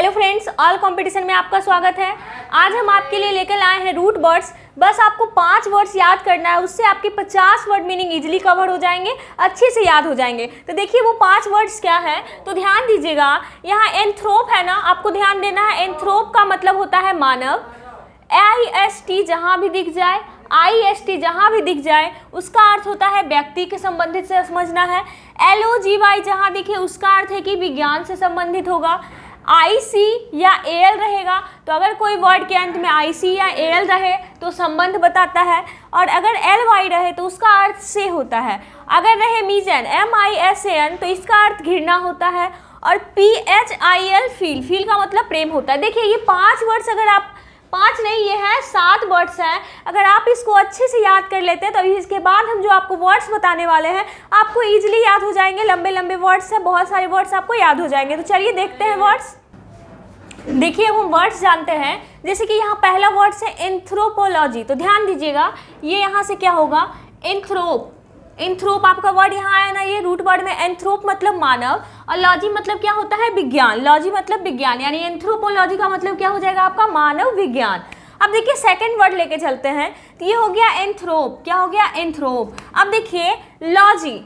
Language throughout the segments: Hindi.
हेलो फ्रेंड्स, ऑल कंपटीशन में आपका स्वागत है। आज हम आपके लिए लेकर आए हैं रूट वर्ड्स। बस आपको 5 वर्ड्स याद करना है, उससे आपके 50 वर्ड मीनिंग इजीली कवर हो जाएंगे, अच्छे से याद हो जाएंगे। तो देखिए वो 5 वर्ड्स क्या है, तो ध्यान दीजिएगा। यहाँ एंथ्रोप है ना, आपको ध्यान देना है। एंथ्रोप का मतलब होता है मानव। IST जहाँ भी दिख जाए, IST जहाँ भी दिख जाए उसका अर्थ होता है व्यक्ति के संबंधित से समझना है। LOGY जहाँ दिखे उसका अर्थ है कि विज्ञान से संबंधित होगा। IC या AL रहेगा तो अगर कोई वर्ड के अंत में IC या AL रहे तो संबंध बताता है, और अगर LY रहे तो उसका अर्थ से होता है। अगर रहे मिजन MISAN तो इसका अर्थ घृणा होता है, और PHIL फील का मतलब प्रेम होता है। देखिए ये 5 वर्ड्स, अगर आप 5 नहीं, ये है 7 वर्ड्स हैं। अगर आप इसको अच्छे से याद कर लेते हैं तो इसके बाद हम जो आपको वर्ड्स बताने वाले हैं आपको इजीली याद हो जाएंगे। लंबे लंबे वर्ड्स हैं, बहुत सारे वर्ड्स आपको याद हो जाएंगे। तो चलिए देखते हैं वर्ड्स। देखिए हम वर्ड्स जानते हैं, जैसे कि यहाँ पहला वर्ड्स है एंथ्रोपोलॉजी। तो ध्यान दीजिएगा, ये यहाँ से क्या होगा, एंथ्रोप। एंथ्रोप आपका वर्ड यहाँ आया ना, ये रूट वर्ड में। एंथ्रोप मतलब मानव, और लॉजी मतलब क्या होता है, विज्ञान। लॉजी मतलब विज्ञान, यानी एंथ्रोपोलॉजी का मतलब क्या हो जाएगा आपका, मानव विज्ञान। अब देखिए सेकंड वर्ड लेके चलते हैं, तो ये हो गया एंथ्रोप। क्या हो गया, एंथ्रोप। अब देखिए लॉजी,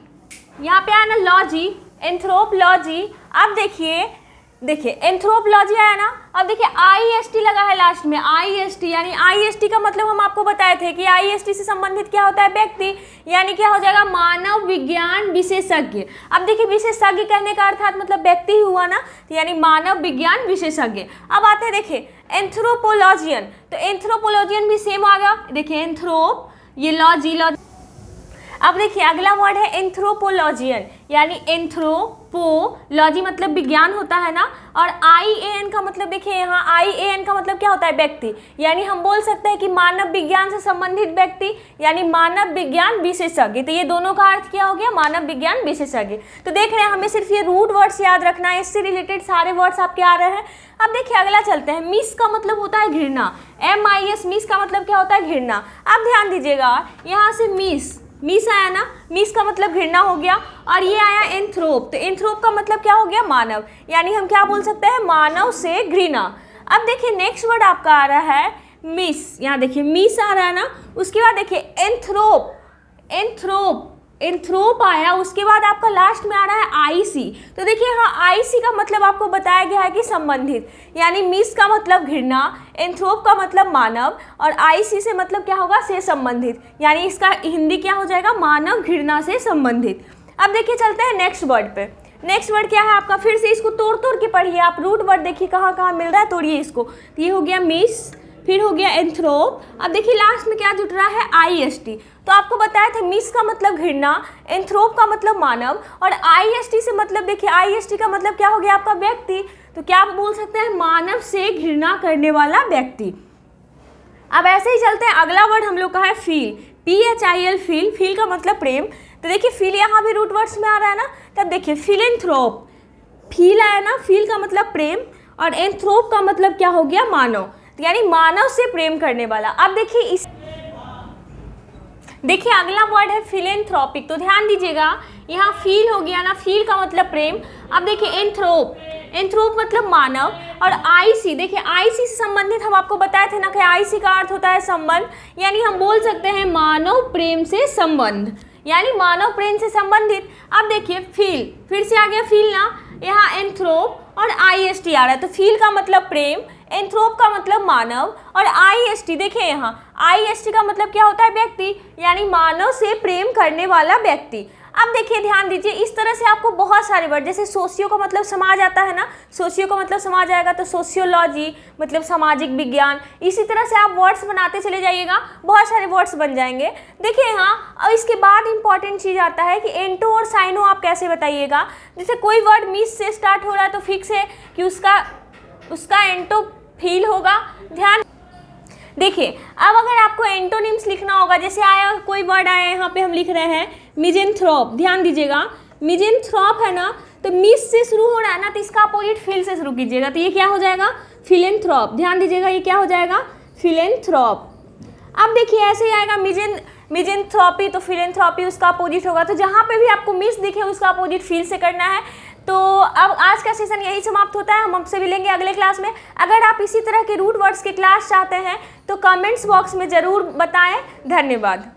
यहाँ पे आया ना लॉजी, एंथ्रोपोलॉजी। अब देखिए एंथ्रोपोलॉजी आया ना। अब देखिए IST लगा है लास्ट में, IST यानी IST का मतलब हम आपको बताए थे कि IST से संबंधित क्या होता है, व्यक्ति, यानी क्या हो जाएगा, मानव विज्ञान विशेषज्ञ। अब देखिए विशेषज्ञ कहने का अर्थात मतलब व्यक्ति ही हुआ ना, तो यानी मानव विज्ञान विशेषज्ञ। अब आते हैं देखिए एंथ्रोपोलॉजियन, तो एंथ्रोपोलॉजियन भी सेम आ गया। देखिए एंथ्रोप, ये लॉजी। अब देखिए अगला वर्ड है एंथ्रोपोलॉजियन, यानी एंथ्रोपोलॉजी मतलब विज्ञान होता है ना, और IAN का मतलब देखिए यहाँ IAN का मतलब क्या होता है, व्यक्ति, यानी हम बोल सकते हैं कि मानव विज्ञान से संबंधित व्यक्ति, यानी मानव विज्ञान विशेषज्ञ। तो ये दोनों का अर्थ क्या हो गया, मानव विज्ञान विशेषज्ञ। तो देख रहे हैं हमें सिर्फ ये रूट वर्ड्स याद रखना है, इससे रिलेटेड सारे वर्ड्स आपके आ रहे हैं। अब देखिए अगला चलते हैं। मिस का मतलब होता है घृणा, MIS, मिस का मतलब क्या होता है, घृणा। अब ध्यान दीजिएगा, यहाँ से मिस आया ना, मिस का मतलब घृणा हो गया, और ये आया एंथ्रोप, तो एंथ्रोप का मतलब क्या हो गया, मानव, यानी हम क्या बोल सकते हैं, मानव से घृणा। अब देखिए नेक्स्ट वर्ड आपका आ रहा है मिस, यहाँ देखिए मिस आ रहा है ना। उसके बाद देखिए एंथ्रोप आया, उसके बाद आपका लास्ट में आ रहा है IC। तो देखिए हाँ IC का मतलब आपको बताया गया है कि संबंधित, यानी मिस का मतलब घृणा, एंथ्रोप का मतलब मानव, और IC से मतलब क्या होगा, से संबंधित, यानी इसका हिंदी क्या हो जाएगा, मानव घृणा से संबंधित। अब देखिए चलते हैं नेक्स्ट वर्ड पे। नेक्स्ट वर्ड क्या है आपका, फिर से इसको तोड़ के पढ़िए आप। रूट वर्ड देखिए कहाँ मिल रहा है, तोड़िए इसको। ये हो गया मिस, फिर हो गया एंथ्रोप। अब देखिए लास्ट में क्या जुट रहा है, IST। तो आपको बताया था मिस का मतलब घृणा, एंथ्रोप का मतलब मानव, और IST से मतलब देखिए IST का मतलब क्या हो गया आपका, व्यक्ति। तो क्या आप बोल सकते हैं, मानव से घृणा करने वाला व्यक्ति। अब ऐसे ही चलते हैं, अगला वर्ड हम लोग का है फील, PHIL फील का मतलब प्रेम। तो देखिए फील यहाँ भी रूट वर्ड्स में आ रहा है ना। तब देखिए फिलेंथ्रोप, फील आया ना, फील का मतलब प्रेम, और एंथ्रोप का मतलब क्या हो गया, मानव, यानी मानव से प्रेम करने वाला। अब देखिए अगला वर्ड है फिलेंथ्रोपिक। तो ध्यान दीजिएगा, यहाँ फील हो गया ना, फील का मतलब प्रेम। अब देखिए एंथ्रोप मतलब मानव, और IC, देखिए IC से संबंधित हम आपको बताए थे ना कि IC का अर्थ होता है संबंध, यानी हम बोल सकते हैं मानव प्रेम से संबंध, यानी मानव प्रेम से संबंधित। अब देखिए फील, फिर से आ गया फील ना, यहाँ एंथ्रोप और IST आ रहा है। तो फील का मतलब प्रेम, एंथ्रोप का मतलब मानव, और IST देखिए यहाँ IST का मतलब क्या होता है, व्यक्ति, यानी मानव से प्रेम करने वाला व्यक्ति। अब देखिए ध्यान दीजिए, इस तरह से आपको बहुत सारे वर्ड, जैसे सोशियो का मतलब समाज आता है ना, सोशियो का मतलब समाज आएगा, तो सोशियोलॉजी मतलब सामाजिक विज्ञान। इसी तरह से आप वर्ड्स बनाते चले जाइएगा, बहुत सारे वर्ड्स बन जाएंगे। देखिए यहाँ और इसके बाद इंपॉर्टेंट चीज़ आता है कि एंटो और साइनो आप कैसे बताइएगा। जैसे कोई वर्ड मिस से स्टार्ट हो रहा है तो फिक्स है कि उसका एंटो फील होगा। ध्यान देखिए, अब अगर आपको एंटोनिम्स लिखना होगा, जैसे आया कोई वर्ड आया यहाँ पे हम लिख रहे हैं मिजेंथ्रोप। ध्यान दीजिएगा, मिजेंथ्रोप है ना, तो मिस से शुरू हो रहा है ना, तो इसका अपोजिट फील से शुरू कीजिएगा, तो ये क्या हो जाएगा, फिलेंथ्रोप। ध्यान दीजिएगा, ये क्या हो जाएगा, फिलेंथ्रोप। अब देखिए ऐसे ही आएगा मिजेंथ्रोपी, तो फिलेंथ्रोपी उसका अपोजिट होगा। तो जहाँ पे भी आपको मिस दिखे उसका अपोजिट फील से करना है। तो अब आज का सेशन यही समाप्त होता है। हम आपसे मिलेंगे अगले क्लास में। अगर आप इसी तरह के रूट वर्ड्स के क्लास चाहते हैं तो कमेंट्स बॉक्स में ज़रूर बताएं। धन्यवाद।